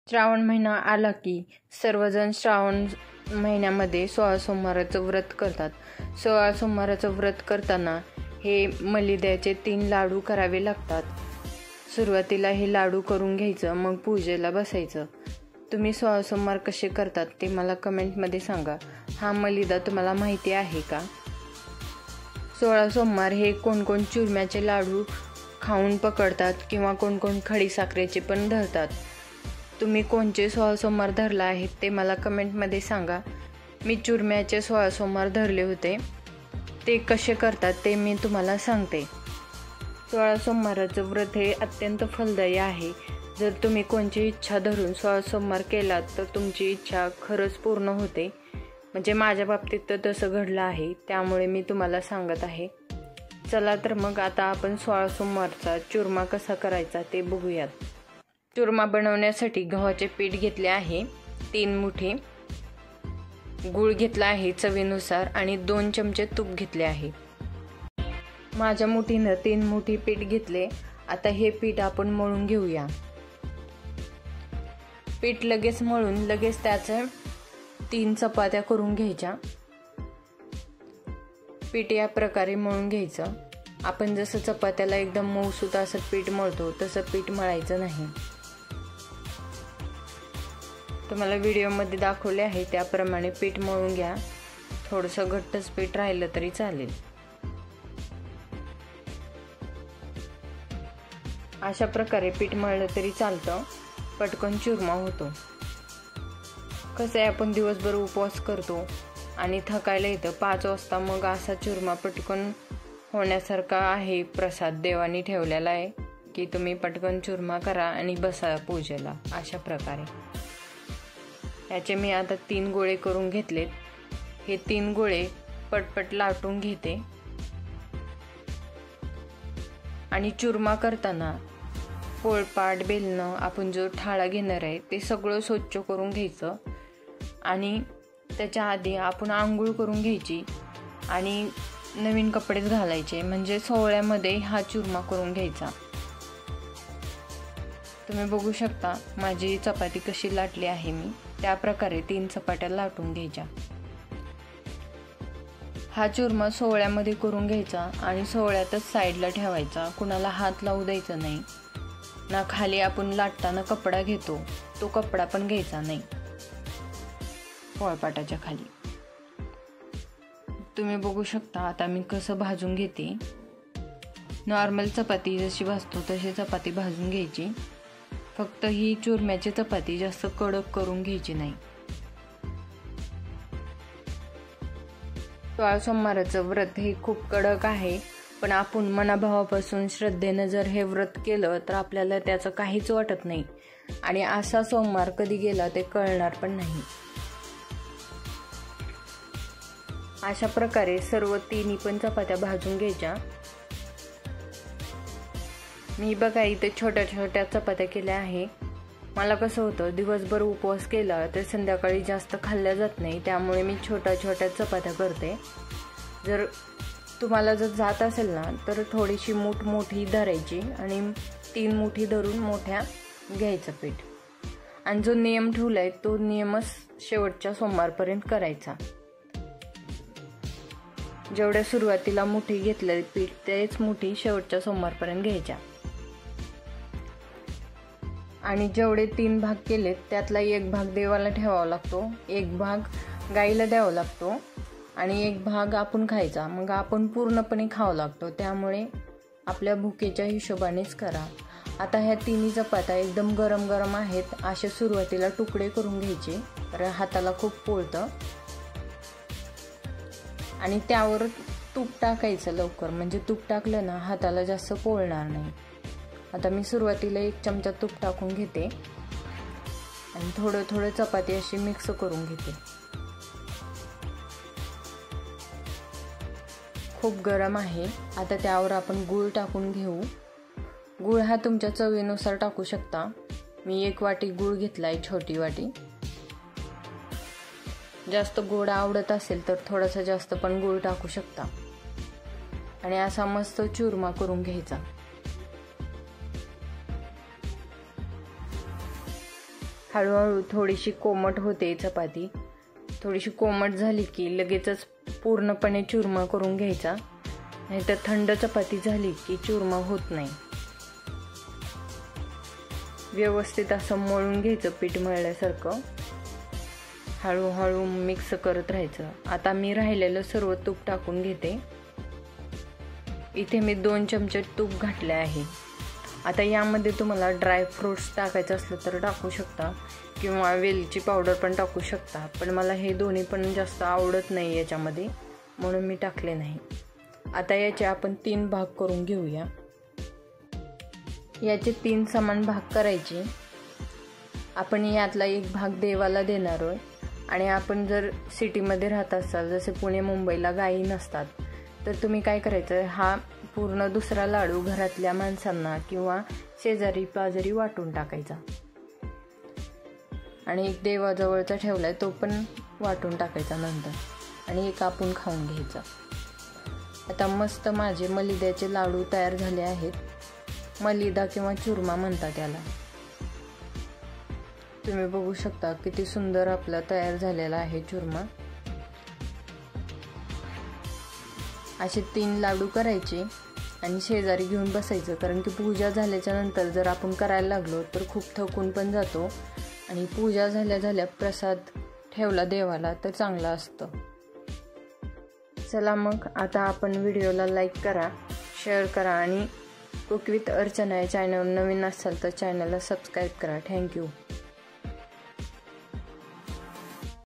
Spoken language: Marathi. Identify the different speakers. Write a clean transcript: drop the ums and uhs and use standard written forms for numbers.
Speaker 1: श्रावण महिना आला की सर्वजण श्रावण महिन्यामध्ये 16 सोमवाराचं व्रत करतात. 16 सोमवाराचं व्रत करताना हे मलिद्याचे 3 लाडू करावे लागतात. सुरुवातीला हे लाडू करून घ्यायचं, मग पूजेला बसायचं. तुम्ही 16 सोमवार कसे करतात ते मला कमेंटमध्ये सांगा. हा मलिदा तुम्हाला माहिती आहे का? 16 सोमवार हे कोण चुरम्याचे लाडू खाऊन पकडतात किंवा कोण खडीसाखरेचे पण धरतात. तुम्ही कोणचे 16 सोमवार धरला आहेत ते मला कमेंटमध्ये सांगा. मी चुरम्याचे 16 सोमवार धरले होते. ते कसे करतात ते मी तुम्हाला सांगते. 16 सोमवाराचं व्रत हे अत्यंत फलदायी आहे. जर तुम्ही कोणची इच्छा धरून 16 सोमवार केलात तर तुमची इच्छा खरंच पूर्ण होते. म्हणजे माझ्या बाबतीत तर तसं घडलं आहे, त्यामुळे मी तुम्हाला सांगत आहे. चला तर मग आता आपण 16 सोमवारचा चुरमा कसा करायचा ते बघूयात. चुरमा बनवण्यासाठी गव्हाचे पीठ घेतले आहे 3 मुठी, गूळ घेतला आहे चवीनुसार आणि 2 चमचे तूप घेतले आहे. माझ्या मुठीनं 3 मुठी पीठ घेतले. आता हे पीठ आपण मळून घेऊया. पीठ लगेच मळून लगेच त्याचे 3 चपात्या करून घ्यायच्या. पीठ या प्रकारे मळून घ्यायचं. आपण जसं चपात्याला एकदम मऊसूत असं पीठ मळतो तसं पीठ मळायचं नाही. तुम्हाला व्हिडिओमध्ये दाखवले आहे त्याप्रमाणे पीठ मळून घ्या. थोडंसं घट्टच पीठ राहिलं तरी चालेल. अशा प्रकारे पीठ मळलं तरी चालतं. पटकन चुरमा होतो. कसं आहे, आपण दिवसभर उपवास करतो आणि थकायला येतं. 5 वाजता मग असा चुरमा पटकन होण्यासारखा आहे. प्रसाद देवानी ठेवलेला आहे की तुम्ही पटकन चुरमा करा आणि बसा पूजेला. अशा प्रकारे याचे मी आता 3 गोळे करून घेतलेत. हे 3 गोळे पटपट लाटून घेते. आणि चुरमा करताना पोळपाट, बेलणं, आपण जो थाळा घेणार आहे ते सगळं स्वच्छ करून घ्यायचं. आणि त्याच्या आधी आपण आंघोळ करून घ्यायची आणि नवीन कपडेच घालायचे. म्हणजे सोहळ्यामध्ये हा चुरमा करून घ्यायचा. तुम्ही बघू शकता माझी चपाती कशी लाटली आहे. मी त्या प्रकारे 3 चपात्या लाटून घ्यायच्या. हा चुरमा सोहळ्यामध्ये करून घ्यायचा आणि सोहळ्यातच साईडला ठेवायचा. कुणाला हात लावू द्यायचा नाही ना. खाली आपण लाटताना कपडा घेतो तो कपडा पण घ्यायचा नाही पोळपाटाच्या खाली. तुम्ही बघू शकता आता मी कसं भाजून घेते. नॉर्मल चपाती जशी भाजतो तशी चपाती भाजून घ्यायची. फक्त ही चुरम्याची चपाती जास्त कडक करून घ्यायची नाही. 16 सोमवाराचं व्रत हे खूप कडक आहे, पण आपण मनाभावापासून श्रद्धेनं जर हे व्रत केलं तर आपल्याला त्याचं काहीच वाटत नाही आणि असा सोमवार कधी गेला ते कळणार पण नाही. अशा प्रकारे सर्व 3 पण चपात्या भाजून घ्यायच्या. मी बघा इथे छोट्या छोट्या चपात्या केल्या आहे. मला कसं होतं, दिवसभर उपवास केला तर संध्याकाळी जास्त खाल्ल्या जात नाही, त्यामुळे मी छोट्या छोट्या चपात्या करते. जर तुम्हाला जर जात असेल ना तर थोडीशी मोठी धरायची आणि 3 मुठी धरून मोठ्या घ्यायचं पीठ. आणि जो नियम ठेवलाय तो नियमच शेवटच्या सोमवारपर्यंत करायचा. जेवढ्या सुरुवातीला मुठी घेतलं पीठ तेच मुठी शेवटच्या सोमवारपर्यंत घ्यायच्या. आणि जेवढे 3 भाग केलेत त्यातला 1 भाग देवाला ठेवावा लागतो, 1 भाग गाईला द्यावा लागतो आणि 1 भाग आपण खायचा. मग आपण पूर्णपणे खावं लागतो, त्यामुळे आपल्या भुकेच्या हिशोबानेच करा. आता ह्या 3 चपात्या एकदम गरम गरम आहेत. असे सुरुवातीला तुकडे करून घ्यायचे, तर हाताला खूप पोळतं. आणि त्यावर तूप टाकायचं लवकर, म्हणजे तूप टाकलं ना हाताला जास्त पोळणार नाही. आता मी सुरुवातीला 1 चमचा तूप टाकून घेते आणि थोडं चपाती अशी मिक्स करून घेते. खूप गरम आहे. आता त्यावर आपण गूळ टाकून घेऊ. गूळ हा तुमच्या चवीनुसार टाकू शकता. मी 1 वाटी गूळ घेतलाय, छोटी वाटी. जास्त गोड आवडत असेल तर थोडासा जास्त पण गूळ टाकू शकता. आणि असा मस्त चुरमा करून घ्यायचा. हळूहळू थोडीशी कोमट होते चपाती. थोडीशी कोमट झाली की लगेचच पूर्णपणे चुरमा करून घ्यायचा, नाहीतर थंड चपाती झाली की चुरमा होत नाही. व्यवस्थित असं मळून घ्यायचं पीठ मळल्यासारखं. हळूहळू मिक्स करत राहायचं. आता मी राहिलेलं सर्व तूप टाकून घेते. इथे मी 2 चमचे तूप घातले आहे. आता यामध्ये तुम्हाला ड्राय फ्रूट्स टाकायचं असलं तर टाकू शकता किंवा वेलची पावडर पण टाकू शकता, पण मला हे दोन्ही पण जास्त आवडत नाही याच्यामध्ये, म्हणून मी टाकले नाही. आता याचे आपण 3 भाग करून घेऊया. याचे 3 समान भाग करायचे. आपण यातला एक भाग देवाला देणार आहोत. आणि आपण जर सिटीमध्ये राहत असाल, जसे पुणे मुंबईला गायी नसतात, तर तुम्ही काय करायचं, हा पूर्ण दुसरा लाडू घरातल्या माणसांना किंवा शेजारी पाजारी वाटून टाकायचा. आणि एक देवाजवळचा ठेवलाय तो पण वाटून टाकायचा नंतर, आणि एक आपण खाऊन घ्यायचा. आता मस्त माझे मलिद्याचे लाडू तयार झाले आहेत. मलिदा किंवा चुरमा म्हणतात त्याला. तुम्ही बघू शकता किती सुंदर आपला तयार झालेला आहे चुरमा. असे 3 लाडू करायचे आणि शेजारी घेऊन बसायचं, कारण की पूजा झाल्याच्या नंतर जर आपण करायला लागलो तर खूप थकून पण जातो, आणि पूजा झाल्या प्रसाद ठेवला देवाला तर चांगलं असतं. चला मग आता आपण व्हिडिओला लाईक करा, शेअर करा, आणि कुक विथ अर्चना या चॅनल नवीन असाल तर चॅनलला सबस्क्राईब करा. थँक्यू.